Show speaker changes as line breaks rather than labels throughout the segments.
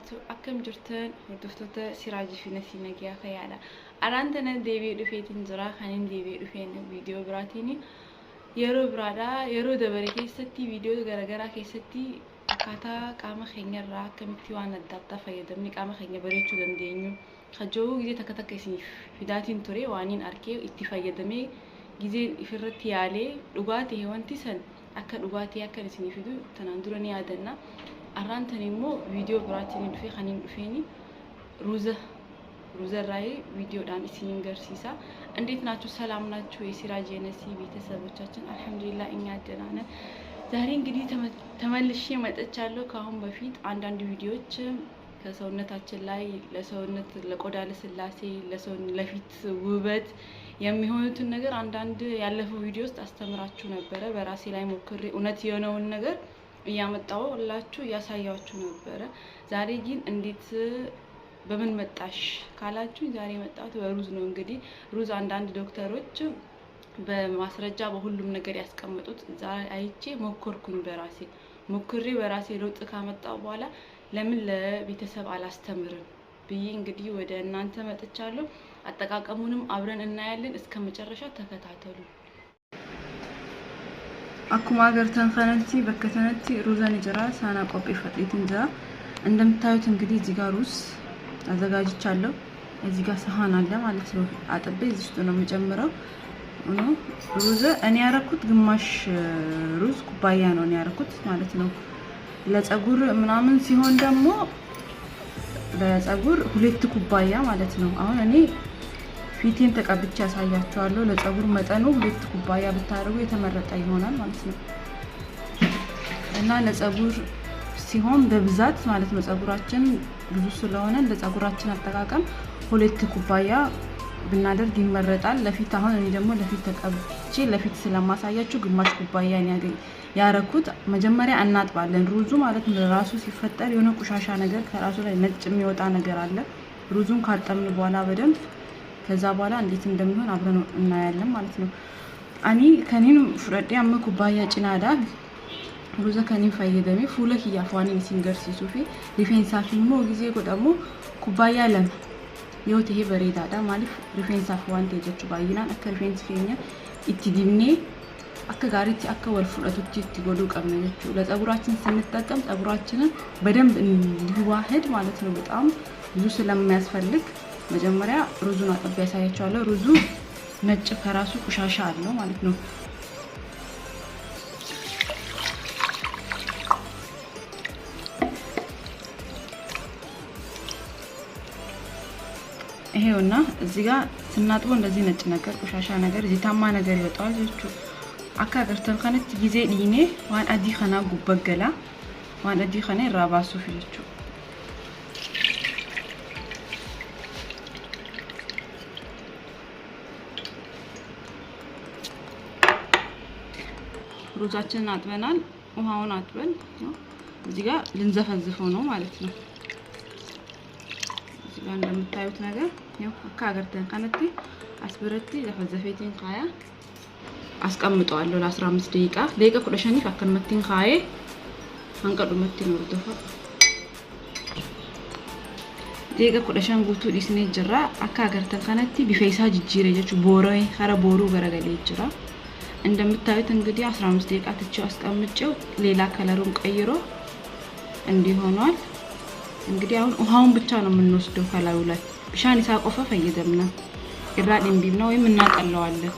barakatuh. Akkam jirtan hordoftoota Siraajii fi Nasii Nagiyaa fayyaadha. Araantana deebi'ee dhufeetiin jira. Kanin deebi'ee dhufeen viidiyoo biraatiin yeroo biraadha. Yeroo dabaree keessatti viidiyoo garaagaraa keessatti akkaataa qaama keenyarraa akkamitti waan adda addaa fayyadamni qaama keenya bareechuu dandeenyu hajoo gizee takka takka isiniif fidaatiin ture waaniin arkee itti fayyadamee gizee ifirratti yaalee dhugaatii wanti san akka dhugaatii akka isiniif fidu tanaan dura ni yaadanna. Araantan immoo viidiyoo biraatiin dhufee kanin dhufeeni ruuza raay ቪዲዮዳን እስኒን ገርሲሳ እንዴት ናችሁ ሰላም ናችሁ የሲራጅ የነሲ ቤተሰቦቻችን አልহামዱሊላህ እኛ ደህና ነን ዛሬ እንግዲህ ተመልሼ መጥቻለሁ ካሁን በፊት አንዳንድ ቪዲዮዎች ከሰውነታችን ላይ ለሰውነት ለቆዳ ለስላሴ ለፊት ውበት የሚሆኑትን ነገር አንዳንድ ያለፈው ቪዲዮ ውስጥ አስተምራችሁ ነበር በራሴ ላይ ሞክሬ እውነት የሆነውን ነገር ያመጣውላችሁ ያሳያችሁ ነበር ዛሬ ግን እንዴት በምን መጣሽ ካላችሁ ዛሬ መጣሁት በሩዝ ነው እንግዲህ ሩዝ አንዳንድ ዶክተሮች በማስረጃ በሁሉም ነገር ያስቀምጡት ዛሬ አይቼ ሞክርኩኝ በራሴ ለውጥ ካመጣው በኋላ ለምን ለቤተሰብ አላስተምርም ብዬ እንግዲህ ወደ እናንተ መጥቻለሁ አጠቃቀሙንም አብረን እናያለን እስከ መጨረሻ ተከታተሉ አኩማ ገርተን ፈነንቲ በከተነቲ ሩዛን ይጀራ ሳና ቆጴ ፈጥሪትን ዛ እንደምታዩት እንግዲህ እዚህ ጋር ሩዝ አዘጋጅቻለሁ እዚህ ጋር ሰሃን አለ ማለት ነው አጥቤ እዚህ ውስጥ ነው የምጨምረው ሩዝ እኔ ያረኩት ግማሽ ሩዝ ኩባያ ነው ያረኩት ማለት ነው ለፀጉር ምናምን ሲሆን ደግሞ ለፀጉር 2 ኩባያ ማለት ነው አሁን እኔ ፊቴን ተቀብቼ ያሳያችኋለሁ ለፀጉር መጠኑ 2 ኩባያ ብታረጉ የተመረጠ ይሆናል ማለት ነው እና ለፀጉር ሲሆን በብዛት ማለት ነው ፀጉራችን ብዙ ስለሆነ ለፀጉራችን አጠቃቀም 2 ኩባያ ብናደርግ ይመረጣል ለፊት አሁን እኔ ደግሞ ለፊት ተቀብቼ ለፊት ስለማሳያችሁ ግማሽ ኩባያ ያረኩት መጀመሪያ እናጥባለን ሩዙ ማለት ነው ራሱ ሲፈጠር የሆነ ቆሻሻ ነገር ከራሱ ላይ ነጭ የሚወጣ ነገር አለ ሩዙን ካጠብን በኋላ በደንብ ከዛ በኋላ እንዴት እንደሚሆን አብረን እናያለን ማለት ነው አኒ ከኒን ፍረዴ አመ ኩባያ ጭናዳ ሩዛ ከኒን ፈየደሜ ፉለክ ያፋኒ ሲንገር ሲሱፊ ሪፌንሳ ፊልሞ ጊዜ ቆደሞ ኩባያ ለም የውት ይሄ በሬዳዳ ማለት ሪፌንሳ ፋንቴ ጀቹ ባይናን አከ ሪፌንስ ፊኛ ኢቲዲብኔ አከ ጋሪቲ አከ ወልፉለቱቲ ኢቲጎዱ ቀመነቹ ለፀጉራችን ስንጠቀም ፀጉራችንን በደንብ እንዲዋህድ ማለት ነው በጣም ብዙ ስለሚያስፈልግ መጀመሪያ ሩዙን አጥቤ ያሳያችኋለሁ ሩዙ ነጭ ከራሱ ቆሻሻ አለው ማለት ነው ይሄውና እዚህ ጋር ስናጥቦ እንደዚህ ነጭ ነገር ቆሻሻ ነገር ዚታማ ነገር ይወጣል እቹ አካገርተን ከነት ጊዜ ዲኔ ዋን አዲ خنا ጉበገላ ዋን አዲ خنا ራባሱ ፍልቹ ሩዛችንን አጥበናል ውሃውን አጥበን እዚህ ጋር ልንዘፈዝፈው ነው ማለት ነው እዚህ ጋር እንደምታዩት ነገር ያው አካገርተን ከነቲ አስበረቲ ዘፈዘፈቲን ካያ አስቀምጠዋለሁ ለ15 ደቂቃ ኩለሸኒ ፈከመቲን ካዬ አንቀዱ መቲን ወርደፋ ደቂቃ ኩለሸን ጉቱ ዲስኔ ጅራ አካገርተን ከነቲ ቢፈይሳ ጅጅሬ ጀቹ ቦሮይ ኸረ ቦሩ ገረገሌ ጅራ እንደምታዩት እንግዲህ 15 ደቂቃ ትቼው አስቀምጬው ሌላ ከለሩን ቀይሮ እንዲሆኗል እንግዲህ አሁን ውሃውን ብቻ ነው የምንወስደው ከላዩ ላይ ብሻን ይሳቆፈ ፈየደምና ኢራድ እንዲም ነው ወይም እናቀለዋለን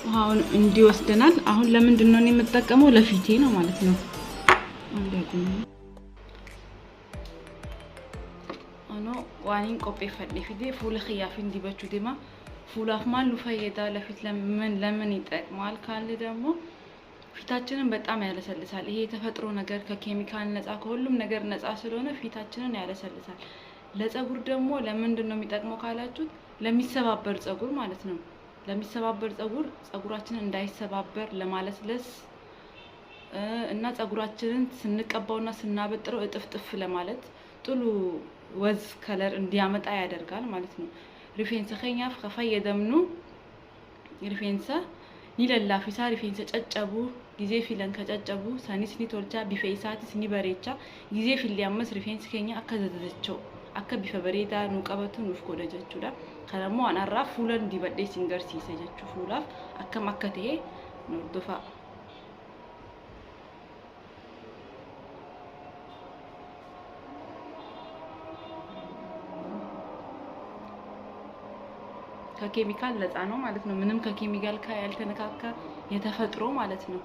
ውሃውን እንዲወስደናል አሁን ለምንድን ነው የምንጠቀመው ለፊቴ ነው ማለት ነው ዋኒን ቆጴ ፈድሊ ፊዴ ፉል ኺያፊን ዲበቹ ደማ ፉላፍ ማሉ ፈየዳ ለፊት ለምን ይጠቅማል ካለ ደግሞ ፊታችንን በጣም ያለሰልሳል ይሄ ተፈጥሮ ነገር ከኬሚካል ነፃ ከሁሉም ነገር ነፃ ስለሆነ ፊታችንን ያለሰልሳል ለፀጉር ደግሞ ለምንድን ነው የሚጠቅመው ካላችሁ ለሚሰባበር ፀጉር ማለት ነው ለሚሰባበር ፀጉራችንን እንዳይሰባበር ለማለስለስ እና ፀጉራችንን ስንቀባውና ስናበጥረው እጥፍጥፍ ለማለት ጥሉ ወዝ ከለር እንዲያመጣ ያደርጋል ማለት ነው rifeensa keenyaaf ka fayyadamnu rifeensa ni lallaafisa rifeensa caccabu ጊዜ filan ka caccabu sanis ni tolcha bifa isaatis ni bareecha ጊዜ fillee ammas rifeensi keenya akka zazachoo akka bifa bareedaa nu qabatu nuuf godha jechuudha kanammoo anarraa fuulan dibadhee sin garsiisa jechuu fuulaaf akkam akka ta'e nuuf ከኬሚካል ነፃ ነው ማለት ነው ምንም ከኬሚካል ጋር ያልተነካካ የተፈጥሮ ማለት ነው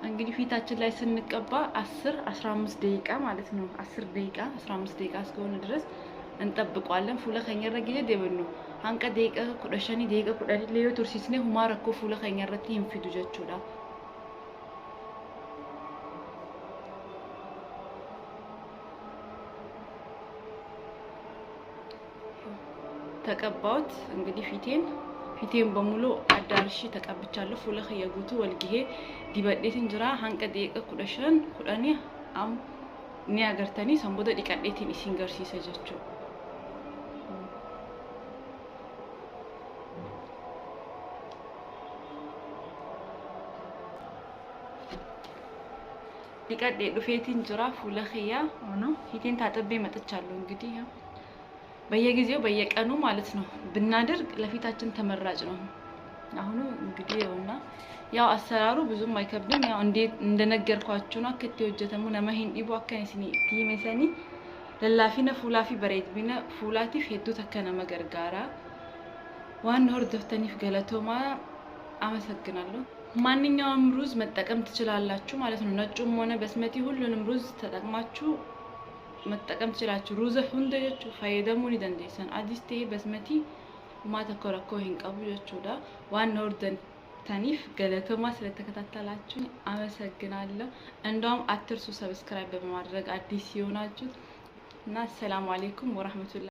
እንግዲህ ፊታችን ላይ ስንቀባ 10-15 ደቂቃ ማለት ነው 10 ደቂቃ 15 ደቂቃ እስከሆነ ድረስ እንጠብቀዋለን ፉለ ከኛረ ጊዜ ደብኑ አንቀ ደቂቃ ኩደሸኒ ደቂቃ ኩደሊ ለዮ ቱርሲስኔ ሁማረኮ ፉለ ከኛረቲ ይንፊዱ ጀቹዳ ተቀባውት እንግዲህ ፊቴን በሙሉ አዳርሺ ተቀብቻለሁ ፉለህ የጉቱ ወልጊሄ ዲበዴትን ጅራ አንቀ ደቂቃ ኩደሸን ኩዳኒ አም ኒያገርተኒ ሰምቦደ ዲቀዴቲን ኢሲንገርሲ ሰጀቹ ዲቀዴ ዱፌቲን ጅራ ፉለህያ ሆኖ ፊቴን ታጥቤ መጥቻለሁ እንግዲህ በየጊዜው በየቀኑ ማለት ነው ብናደርግ ለፊታችን ተመራጭ ነው አሁን እንግዲህ ያውና ያው አሰራሩ ብዙም አይከብድም ያው እንደነገርኳችሁ ነው ከቴ ወጀተሙ ነማሂን ዲቦ አከነሲኒ ቲሜሰኒ ለላፊነ ፉላፊ በሬት ቢነ ፉላቲ ሄዱ ተከነ መገርጋራ ዋን ሆርደፍተኒፍ ገለቶማ አመሰግናለሁ ማንኛውም ሩዝ መጠቀም ትችላላችሁ ማለት ነው ነጩም ሆነ በስመቲ ሁሉንም ሩዝ ተጠቅማችሁ መጠቀም ትችላላችሁ ሩዝ ሁንደቹ ፋይዳሙን ይደንደሰን አዲስ ተይ በስመቲ ማተኮረኮ ይንቀቡ ጀቹዳ ዋን ኖርደን ታኒፍ ገለቶማ ስለተከታተላችሁ አመሰግናለሁ እንደውም አትርሱ ሰብስክራይብ በማድረግ አዲስ ይሆናችሁ እና ሰላም አለይኩም ወራህመቱላሂ